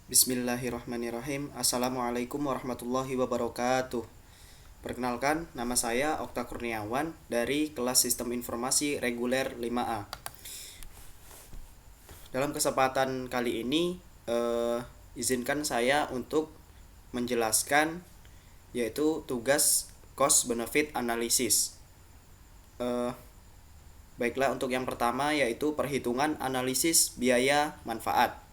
Bismillahirrahmanirrahim. Assalamualaikum warahmatullahi wabarakatuh. Perkenalkan, nama saya Okta Kurniawan dari kelas Sistem Informasi Reguler 5A. Dalam kesempatan kali ini, izinkan saya untuk menjelaskan yaitu tugas cost benefit analysis. Baiklah, untuk yang pertama yaitu perhitungan analisis biaya manfaat.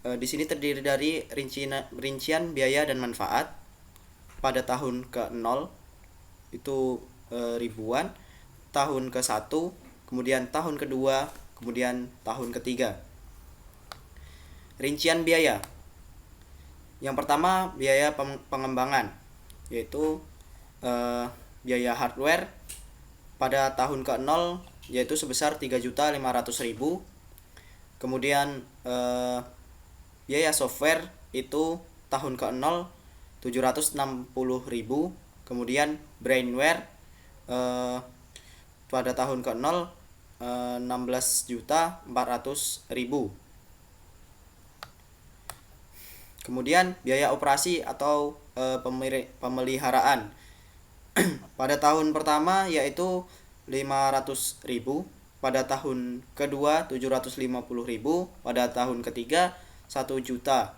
Di sini terdiri dari rincian biaya dan manfaat pada tahun ke-0 itu ribuan, tahun ke-1, kemudian tahun kedua, kemudian tahun ketiga. Rincian biaya. Yang pertama biaya pengembangan, yaitu biaya hardware pada tahun ke-0 yaitu sebesar 3.500.000. Kemudian biaya software itu tahun ke-0 760.000. Kemudian brainware pada tahun ke-0 16.400.000. Kemudian biaya operasi atau pemeliharaan pada tahun pertama yaitu 500.000, pada tahun kedua 750.000, pada tahun ketiga 1 juta.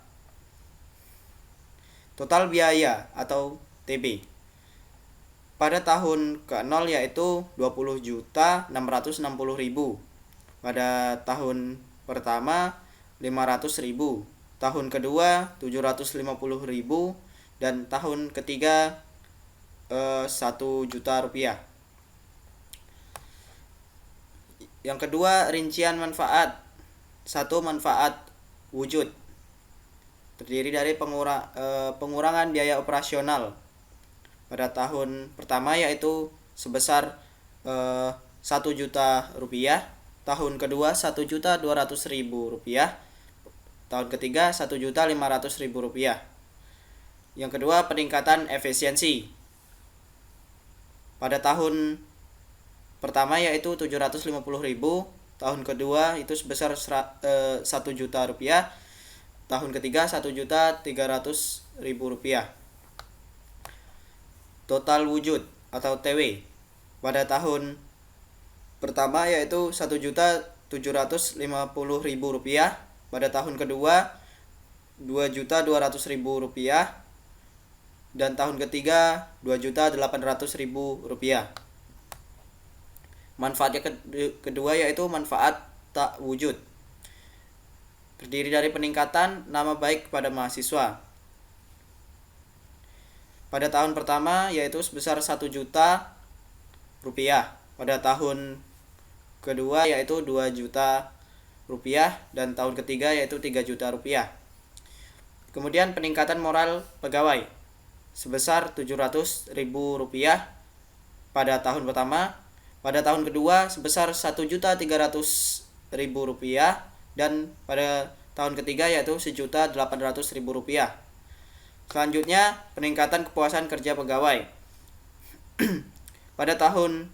Total biaya atau TB pada tahun ke-0 yaitu 20.660.000, pada tahun pertama 500.000, tahun kedua 750.000, dan tahun ketiga 1 juta rupiah. Yang kedua, rincian manfaat. Satu, manfaat wujud terdiri dari pengurangan biaya operasional pada tahun pertama yaitu sebesar 1 juta rupiah, tahun kedua 1.200.000 rupiah, tahun ketiga 1.500.000 rupiah. Yang kedua, peningkatan efisiensi pada tahun pertama yaitu 750.000, tahun kedua itu sebesar 1 juta rupiah, tahun ketiga 1.300.000 rupiah. Total wujud atau TW pada tahun pertama yaitu 1.750.000 rupiah, pada tahun kedua 2.200.000 rupiah, dan tahun ketiga 2.800.000 rupiah. Manfaat yang kedua yaitu manfaat tak wujud, terdiri dari peningkatan nama baik pada mahasiswa. Pada tahun pertama yaitu sebesar 1 juta rupiah, pada tahun kedua yaitu 2 juta rupiah, dan tahun ketiga yaitu 3 juta rupiah. Kemudian peningkatan moral pegawai sebesar 700.000 rupiah pada tahun pertama, pada tahun kedua sebesar 1.300.000 rupiah, dan pada tahun ketiga yaitu 1.800.000 rupiah. Selanjutnya, peningkatan kepuasan kerja pegawai pada tahun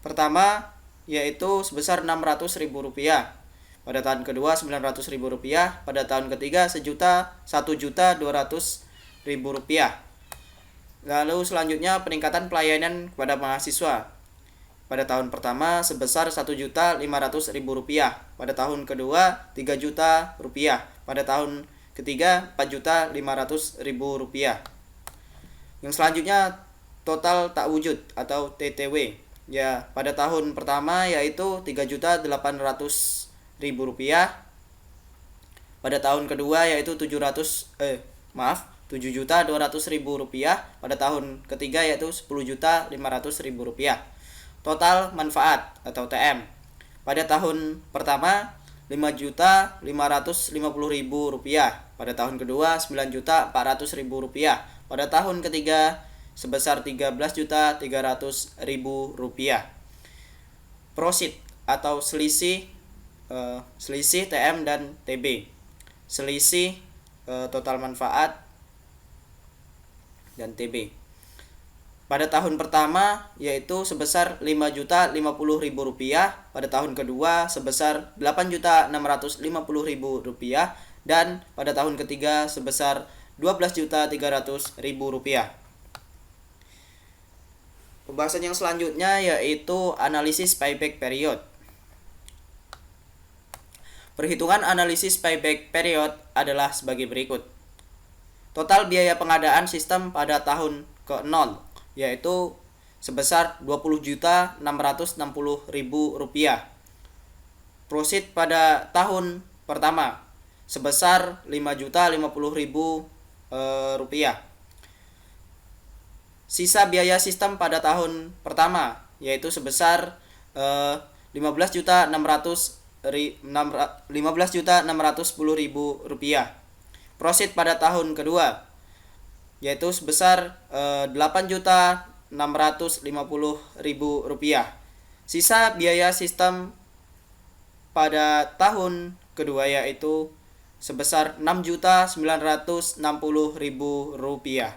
pertama yaitu sebesar 600.000 rupiah, pada tahun kedua 900.000 rupiah, pada tahun ketiga 1.200.000 rupiah. Lalu selanjutnya, peningkatan pelayanan kepada mahasiswa pada tahun pertama sebesar 1.500.000 rupiah, pada tahun kedua 3 juta rupiah, pada tahun ketiga 4.500.000 rupiah. Yang selanjutnya, total tak wujud atau TTW ya, pada tahun pertama yaitu 3.800.000 rupiah, pada tahun kedua yaitu 7.200.000 rupiah, pada tahun ketiga yaitu 10.500.000 rupiah. Total manfaat atau TM pada tahun pertama 5.550.000 rupiah, pada tahun kedua 9.400.000 rupiah, pada tahun ketiga sebesar 13.300.000 rupiah. Prosit atau selisih TM dan TB. Selisih total manfaat dan TB pada tahun pertama yaitu sebesar 5.050.000 rupiah, pada tahun kedua sebesar 8.650.000 rupiah, dan pada tahun ketiga sebesar Rp12.300.000. Pembahasan yang selanjutnya yaitu analisis payback period. Perhitungan analisis payback period adalah sebagai berikut. Total biaya pengadaan sistem pada tahun ke-0 yaitu sebesar Rp20.660.000. Proceed pada tahun pertama sebesar Rp5.050.000. Sisa biaya sistem pada tahun pertama yaitu sebesar Rp15.610.000. Proceed pada tahun kedua yaitu sebesar Rp8.650.000. Sisa biaya sistem pada tahun kedua yaitu sebesar Rp6.960.000.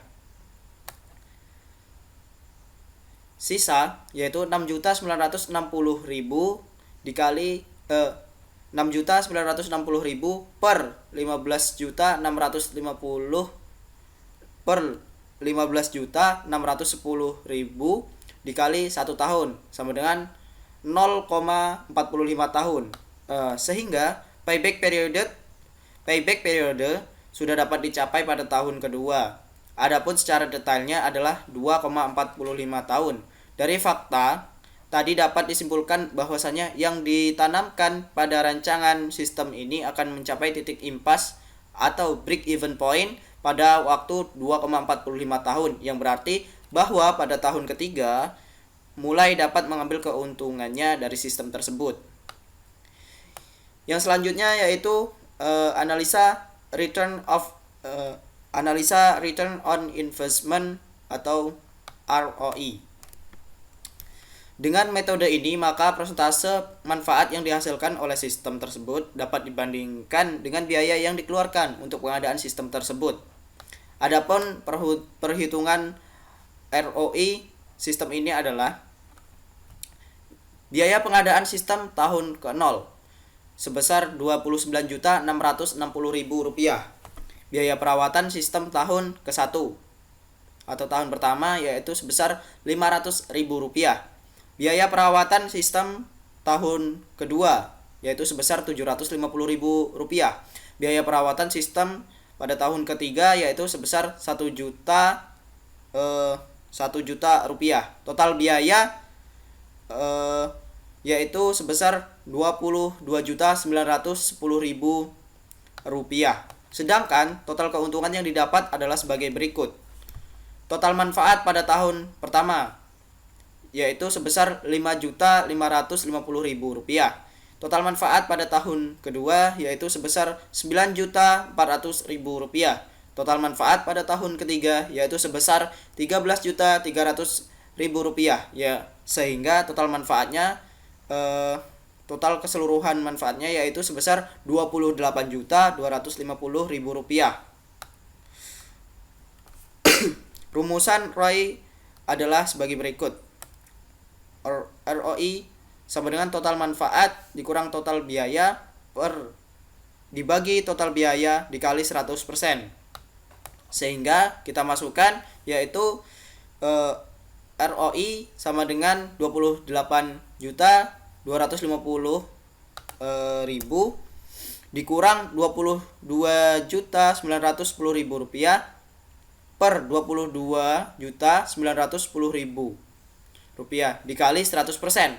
Sisa yaitu 6.960.000 dikali 6.960.000 per 15.650 per 15.610.000 dikali 1 tahun sama dengan 0,45 tahun. Sehingga payback periode sudah dapat dicapai pada tahun kedua. Adapun secara detailnya adalah 2,45 tahun. Dari fakta tadi dapat disimpulkan bahwasanya yang ditanamkan pada rancangan sistem ini akan mencapai titik impas atau break even point pada waktu 2,45 tahun, yang berarti bahwa pada tahun ketiga mulai dapat mengambil keuntungannya dari sistem tersebut. Yang selanjutnya yaitu analisa return on investment atau ROI. Dengan metode ini, maka persentase manfaat yang dihasilkan oleh sistem tersebut dapat dibandingkan dengan biaya yang dikeluarkan untuk pengadaan sistem tersebut. Adapun perhitungan ROI sistem ini adalah biaya pengadaan sistem tahun ke-0 sebesar Rp29.660.000. Biaya perawatan sistem tahun ke-1 atau tahun pertama yaitu sebesar Rp500.000. Biaya perawatan sistem tahun kedua yaitu sebesar Rp750.000. Biaya perawatan sistem pada tahun ketiga yaitu sebesar Rp1 juta. Total biaya yaitu sebesar Rp22.910.000. Sedangkan total keuntungan yang didapat adalah sebagai berikut. Total manfaat pada tahun pertama yaitu sebesar Rp5.550.000. Total manfaat pada tahun kedua yaitu sebesar Rp9.400.000. Total manfaat pada tahun ketiga yaitu sebesar Rp13.300.000. Ya, sehingga total manfaatnya total keseluruhan manfaatnya yaitu sebesar Rp28.250.000. Rumusan ROI adalah sebagai berikut. ROI sama dengan total manfaat dikurang total biaya dibagi total biaya dikali 100%. Sehingga kita masukkan yaitu ROI sama dengan Rp28.250.000 dikurang Rp22.910.000 per Rp22.910.000 dikali 100%.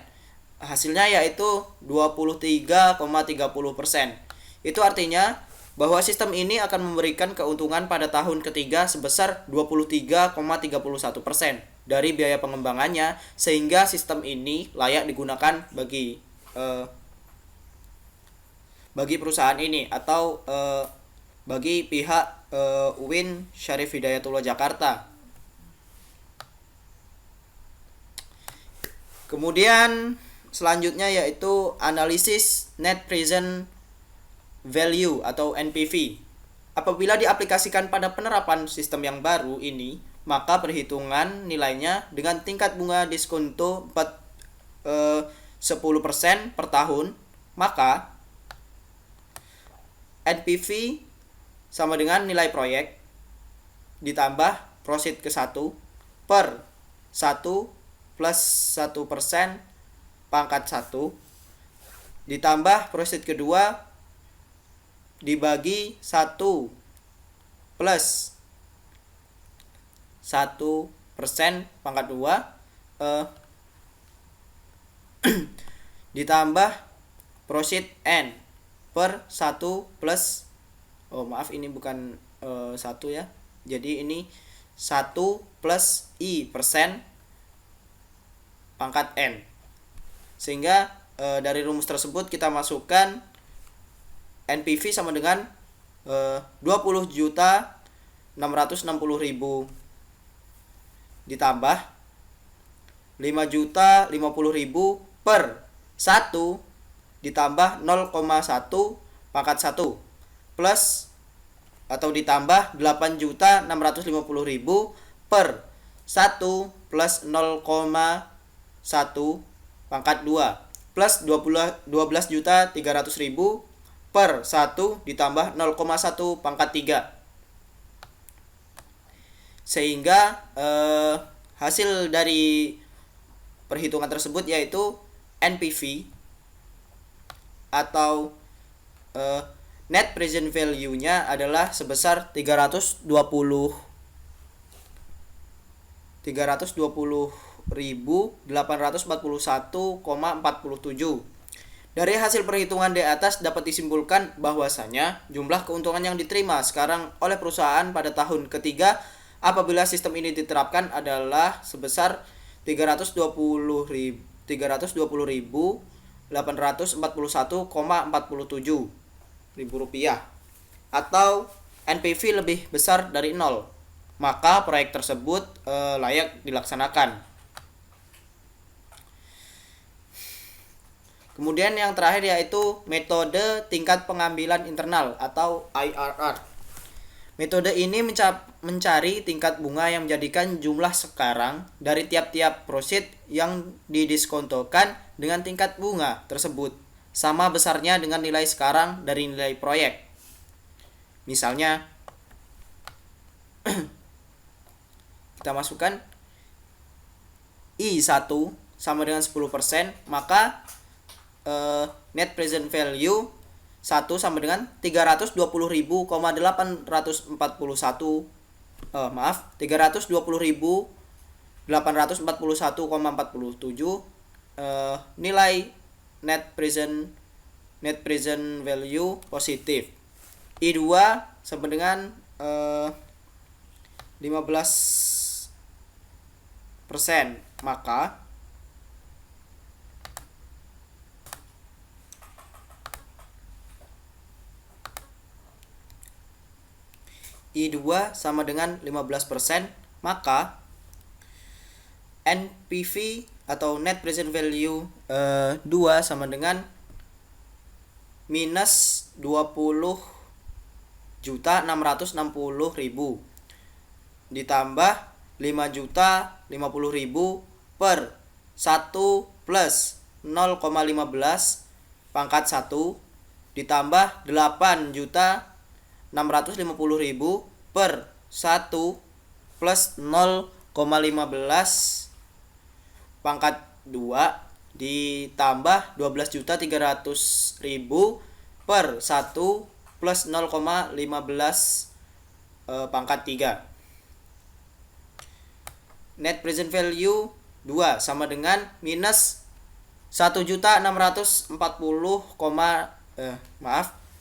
Hasilnya yaitu 23,30%. Itu artinya bahwa sistem ini akan memberikan keuntungan pada tahun ketiga sebesar 23,31% dari biaya pengembangannya, sehingga sistem ini layak digunakan bagi perusahaan ini atau bagi pihak UIN Syarif Hidayatullah Jakarta. Kemudian selanjutnya yaitu analisis net present value atau NPV. Apabila diaplikasikan pada penerapan sistem yang baru ini, maka perhitungan nilainya dengan tingkat bunga diskonto 10% per tahun, maka NPV sama dengan nilai proyek ditambah proceed ke 1 per 1 plus 1% pangkat 1 ditambah proceed kedua dibagi 1 plus 1% pangkat 2 ditambah proceed N per 1 plus ini bukan 1 ya. Jadi ini 1 plus I persen pangkat N. Sehingga dari rumus tersebut kita masukkan NPV sama dengan 20.660.000 ditambah 5.050.000 per 1 ditambah 0,1 pangkat 1 plus atau ditambah 8.650.000 per 1 plus 0,1 pangkat 2 plus 12.300.000 per 1 ditambah 0,1 pangkat 3. Sehingga hasil dari perhitungan tersebut yaitu NPV atau net present value-nya adalah sebesar 320.841,47. Dari hasil perhitungan di atas dapat disimpulkan bahwasanya jumlah keuntungan yang diterima sekarang oleh perusahaan pada tahun ketiga apabila sistem ini diterapkan adalah sebesar 320.841,47 ribu rupiah atau NPV lebih besar dari 0. Maka proyek tersebut layak dilaksanakan. Kemudian yang terakhir yaitu metode tingkat pengambilan internal atau IRR. Metode ini mencari tingkat bunga yang menjadikan jumlah sekarang dari tiap-tiap proceed yang didiskontokan dengan tingkat bunga tersebut sama besarnya dengan nilai sekarang dari nilai proyek. Misalnya kita masukkan I1 sama dengan 10%, maka net present value 1 sama dengan 320.841 nilai net present value positif. I2 sama dengan 15%, maka I2 sama dengan 15%, maka NPV atau net present value 2 sama dengan minus 20.660.000 ditambah 5.050.000 per 1 plus 0,15 pangkat 1 ditambah 8.650.000 per 1 plus 0,15 pangkat 2 ditambah 12.300.000 per 1 plus 0,15 pangkat 3. Net present value 2 sama dengan minus 1.640,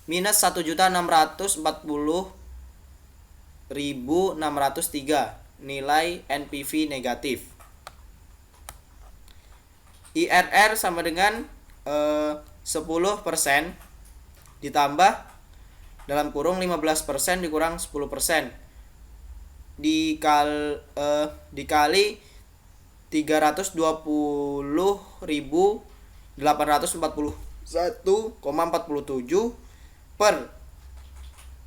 minus 1.640.603 nilai NPV negatif. IRR sama dengan 10% ditambah dalam kurung 15% dikurang 10% dikali 320.841,47 per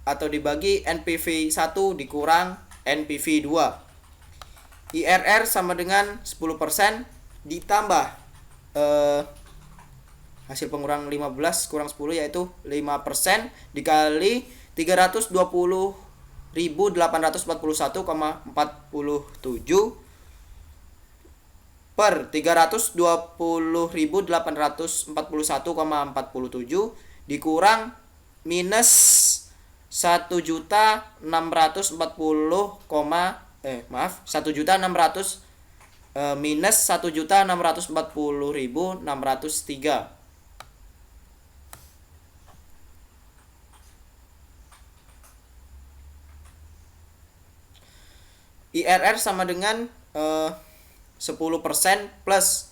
atau dibagi NPV 1 dikurang NPV 2. IRR sama dengan 10% ditambah hasil pengurang 15 kurang 10 yaitu 5% dikali 320.841,47 per 320.841,47 dikurang minus 1.640, minus 1.640.603. IRR sama dengan 10% plus,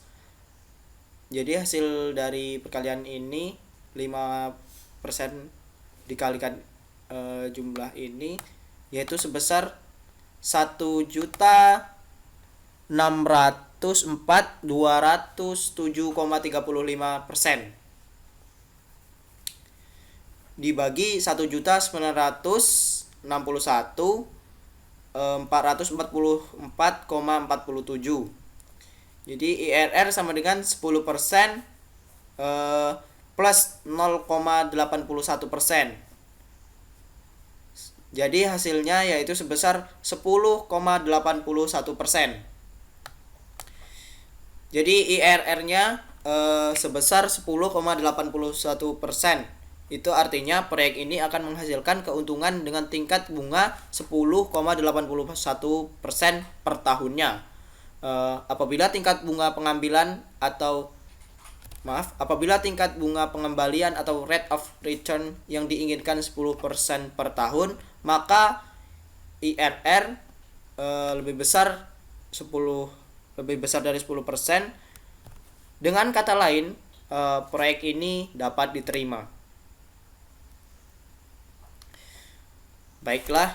jadi hasil dari perkalian ini 5% dikalikan jumlah ini yaitu sebesar 1.604.207,35% dibagi 1.961.444,47. Jadi IRR sama dengan 10% plus 0,81%. Jadi hasilnya yaitu sebesar 10,81%. Jadi IRR-nya sebesar 10,81%. Itu artinya proyek ini akan menghasilkan keuntungan dengan tingkat bunga 10,81% per tahunnya. Apabila tingkat bunga pengembalian atau rate of return yang diinginkan 10% per tahun, maka IRR lebih besar dari 10%. Dengan kata lain, proyek ini dapat diterima. Baiklah,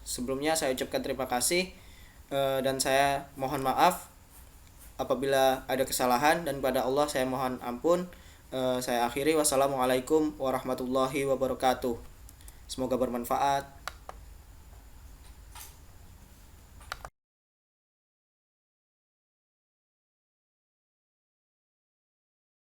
sebelumnya saya ucapkan terima kasih dan saya mohon maaf apabila ada kesalahan, dan kepada Allah saya mohon ampun. Saya akhiri, wassalamualaikum warahmatullahi wabarakatuh. Semoga bermanfaat.